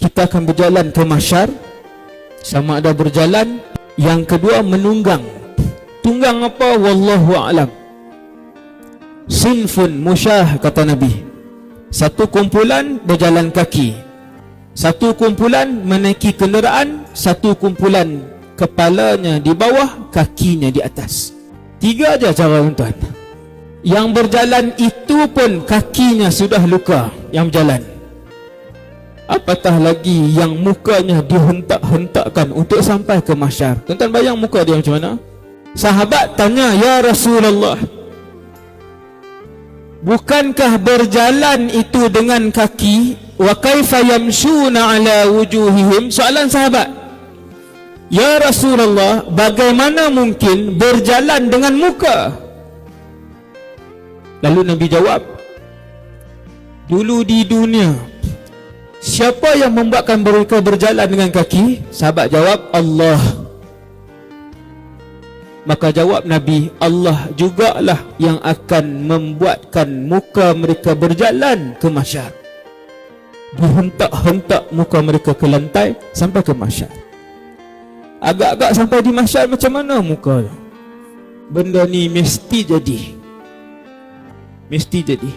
kita akan berjalan ke mahsyar, sama ada berjalan, yang kedua menunggang. Tunggang apa? Wallahu a'lam. Sinfun musyah, kata Nabi. Satu kumpulan berjalan kaki, satu kumpulan menaiki kenderaan, satu kumpulan kepalanya di bawah, kakinya di atas. 3 aja cara, tuan. Yang berjalan itu pun kakinya sudah luka, yang berjalan. Apatah lagi yang mukanya dihentak-hentakkan untuk sampai ke mahsyar. Tuan-tuan bayang muka dia macam mana? Sahabat tanya, ya Rasulullah, bukankah berjalan itu dengan kaki? Wa kaifa yamshuna ala wujuhihim? Soalan sahabat, ya Rasulullah, bagaimana mungkin berjalan dengan muka? Lalu Nabi jawab, dulu di dunia, siapa yang membuatkan mereka berjalan dengan kaki? Sahabat jawab, Allah. Maka jawab Nabi, Allah jugalah yang akan membuatkan muka mereka berjalan ke mahsyar. Dihentak-hentak muka mereka ke lantai sampai ke mahsyar. Agak-agak sampai di mahsyar, macam mana muka? Benda ni mesti jadi. Mesti jadi.